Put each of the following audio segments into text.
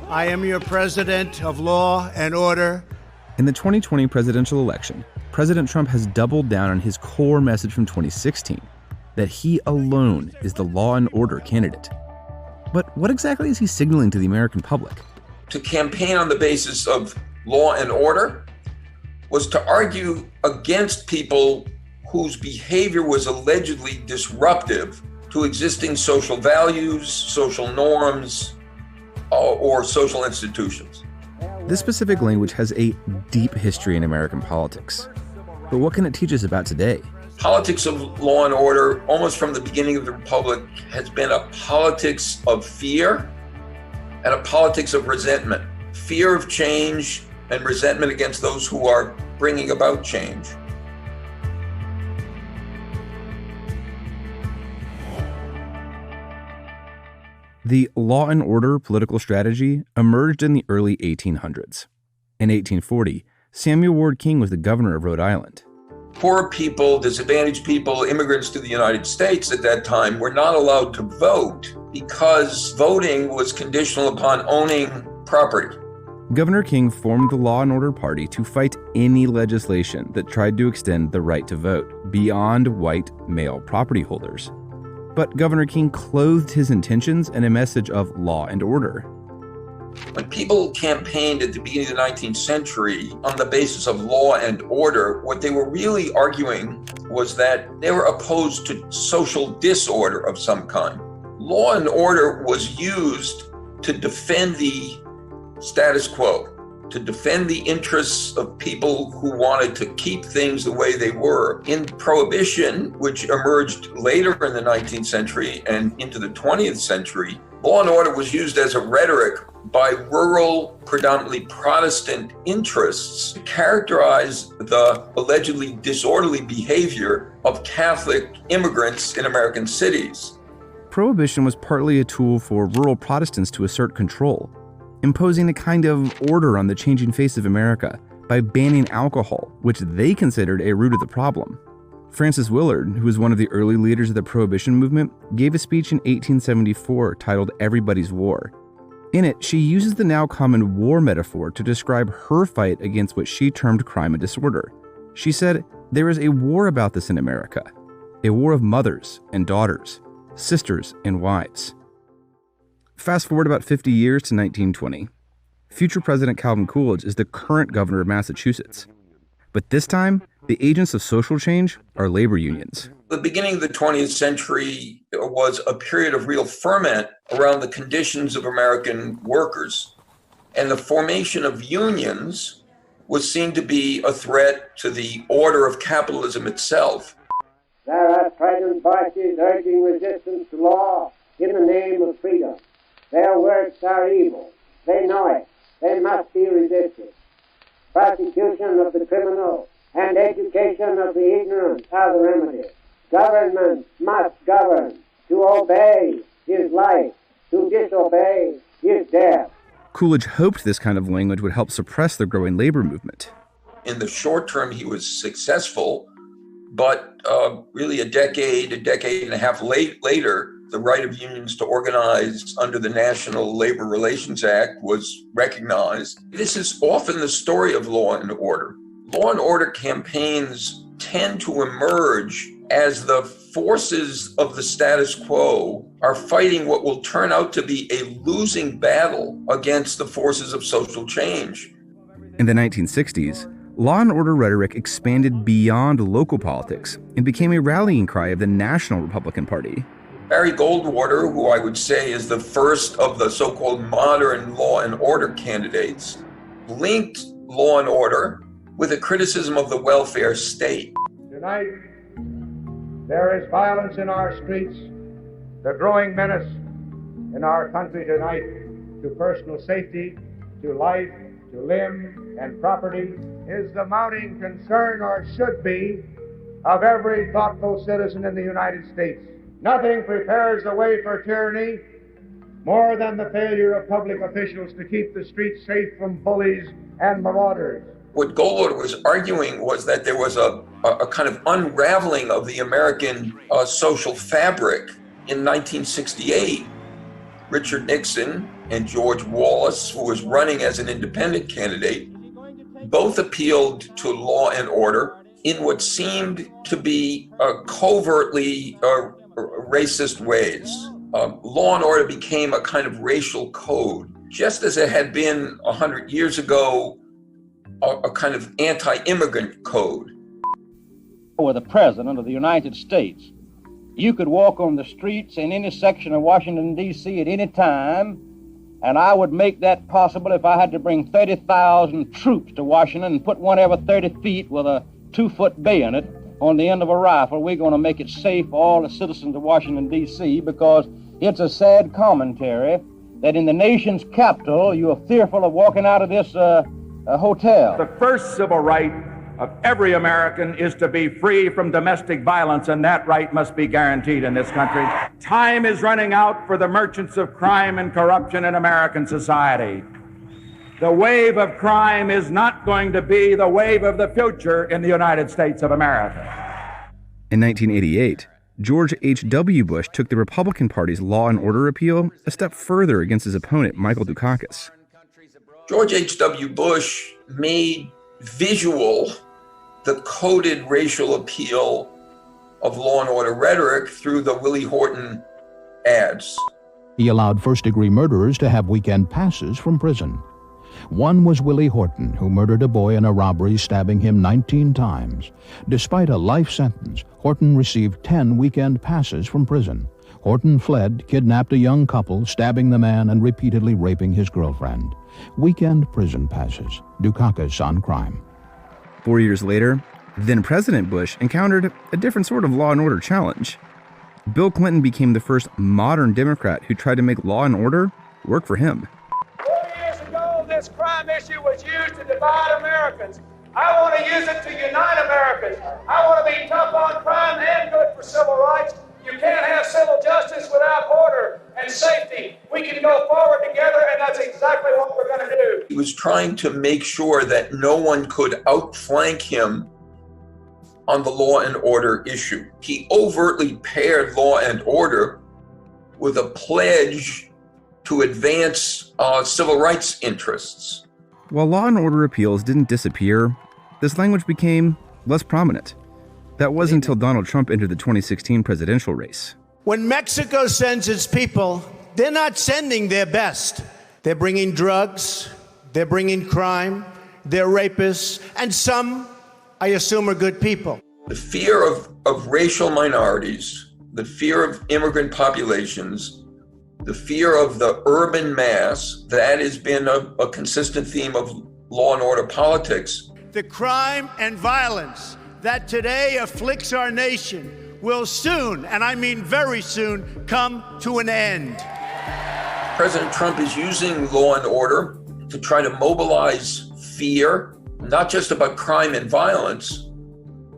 I am your president of law and order. In the 2020 presidential election, President Trump has doubled down on his core message from 2016, that he alone is the law and order candidate. But what exactly is he signaling to the American public? To campaign on the basis of law and order was to argue against people whose behavior was allegedly disruptive to existing social values, social norms, or social institutions. This specific language has a deep history in American politics. But what can it teach us about today? Politics of law and order, almost from the beginning of the Republic, has been a politics of fear and a politics of resentment. Fear of change and resentment against those who are bringing about change. The law and order political strategy emerged in the early 1800s. In 1840, Samuel Ward King was the governor of Rhode Island. Poor people, disadvantaged people, immigrants to the United States at that time were not allowed to vote because voting was conditional upon owning property. Governor King formed the Law and Order Party to fight any legislation that tried to extend the right to vote beyond white male property holders. But Governor King clothed his intentions in a message of law and order. When people campaigned at the beginning of the 19th century on the basis of law and order, what they were really arguing was that they were opposed to social disorder of some kind. Law and order was used to defend the status quo, to defend the interests of people who wanted to keep things the way they were. In prohibition, which emerged later in the 19th century and into the 20th century, law and order was used as a rhetoric by rural, predominantly Protestant interests to characterize the allegedly disorderly behavior of Catholic immigrants in American cities. Prohibition was partly a tool for rural Protestants to assert control, imposing a kind of order on the changing face of America by banning alcohol, which they considered a root of the problem. Frances Willard, who was one of the early leaders of the Prohibition movement, gave a speech in 1874 titled Everybody's War. In it, she uses the now common war metaphor to describe her fight against what she termed crime and disorder. She said, "There is a war about this in America, a war of mothers and daughters, sisters and wives." Fast forward about 50 years to 1920. Future President Calvin Coolidge is the current governor of Massachusetts. But this time, the agents of social change are labor unions. The beginning of the 20th century was a period of real ferment around the conditions of American workers. And the formation of unions was seen to be a threat to the order of capitalism itself. There are strident voices urging resistance to law in the name of freedom. Their words are evil. They know it. They must be resisted. Prosecution of the criminal and education of the ignorant are the remedies. Government must govern. To obey is life. To disobey is death. Coolidge hoped this kind of language would help suppress the growing labor movement. In the short term, he was successful, but really a decade and a half later, the right of unions to organize under the National Labor Relations Act was recognized. This is often the story of law and order. Law and order campaigns tend to emerge as the forces of the status quo are fighting what will turn out to be a losing battle against the forces of social change. In the 1960s, law and order rhetoric expanded beyond local politics and became a rallying cry of the National Republican Party. Barry Goldwater, who I would say is the first of the so-called modern law and order candidates, linked law and order with a criticism of the welfare state. Tonight, there is violence in our streets, the growing menace in our country tonight to personal safety, to life, to limb and property is the mounting concern, or should be, of every thoughtful citizen in the United States. Nothing prepares the way for tyranny more than the failure of public officials to keep the streets safe from bullies and marauders. What Goldwater was arguing was that there was a kind of unraveling of the American social fabric in 1968. Richard Nixon and George Wallace, who was running as an independent candidate, both appealed to law and order in what seemed to be covertly racist ways. Law and order became a kind of racial code, just as it had been 100 years ago, a kind of anti-immigrant code. For the President of the United States, you could walk on the streets in any section of Washington, D.C. at any time, and I would make that possible if I had to bring 30,000 troops to Washington and put one every 30 feet with a 2-foot bayonet on the end of a rifle. We're going to make it safe for all the citizens of Washington, D.C., because it's a sad commentary that in the nation's capital, you are fearful of walking out of this hotel. The first civil right of every American is to be free from domestic violence, and that right must be guaranteed in this country. Time is running out for the merchants of crime and corruption in American society. The wave of crime is not going to be the wave of the future in the United States of America. In 1988, George H.W. Bush took the Republican Party's law and order appeal a step further against his opponent, Michael Dukakis. George H.W. Bush made visual the coded racial appeal of law and order rhetoric through the Willie Horton ads. He allowed first-degree murderers to have weekend passes from prison. One was Willie Horton, who murdered a boy in a robbery, stabbing him 19 times. Despite a life sentence, Horton received 10 weekend passes from prison. Horton fled, kidnapped a young couple, stabbing the man and repeatedly raping his girlfriend. Weekend prison passes. Dukakis on crime. 4 years later, then-President Bush encountered a different sort of law and order challenge. Bill Clinton became the first modern Democrat who tried to make law and order work for him. 4 years ago, this crime issue was used to divide Americans. I want to use it to unite Americans. I want to be tough on crime and good for civil rights. You can't have civil justice without order and safety. We can go forward together, and that's exactly what we're going to do. He was trying to make sure that no one could outflank him on the law and order issue. He overtly paired law and order with a pledge to advance civil rights interests. While law and order appeals didn't disappear, this language became less prominent. That wasn't until Donald Trump entered the 2016 presidential race. When Mexico sends its people, they're not sending their best. They're bringing drugs, they're bringing crime, they're rapists, and some, I assume, are good people. The fear of racial minorities, the fear of immigrant populations, the fear of the urban mass, that has been a consistent theme of law and order politics. The crime and violence that today afflicts our nation will soon, and I mean very soon, come to an end. President Trump is using law and order to try to mobilize fear, not just about crime and violence,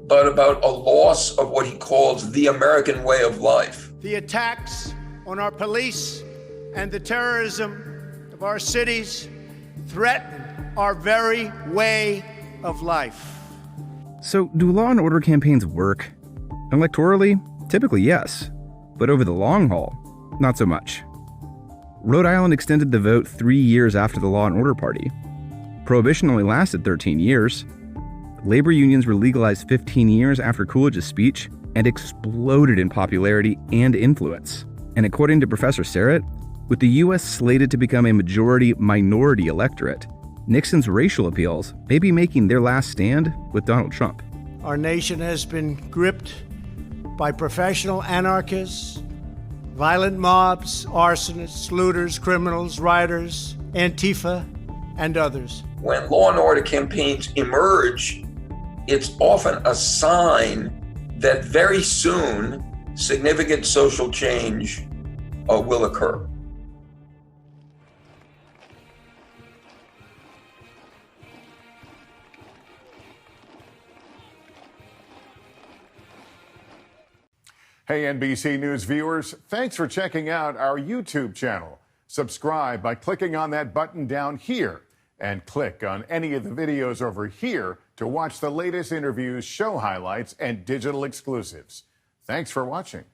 but about a loss of what he calls the American way of life. The attacks on our police and the terrorism of our cities threaten our very way of life. So, do law and order campaigns work? Electorally, typically yes, but over the long haul, not so much. Rhode Island extended the vote 3 years after the Law and Order Party. Prohibition only lasted 13 years. Labor unions were legalized 15 years after Coolidge's speech and exploded in popularity and influence. And according to Professor Serrett, with the U.S. slated to become a majority-minority electorate, Nixon's racial appeals may be making their last stand with Donald Trump. Our nation has been gripped by professional anarchists, violent mobs, arsonists, looters, criminals, rioters, Antifa, and others. When law and order campaigns emerge, it's often a sign that very soon significant social change will occur. Hey, NBC News viewers, thanks for checking out our YouTube channel. Subscribe by clicking on that button down here and click on any of the videos over here to watch the latest interviews, show highlights, and digital exclusives. Thanks for watching.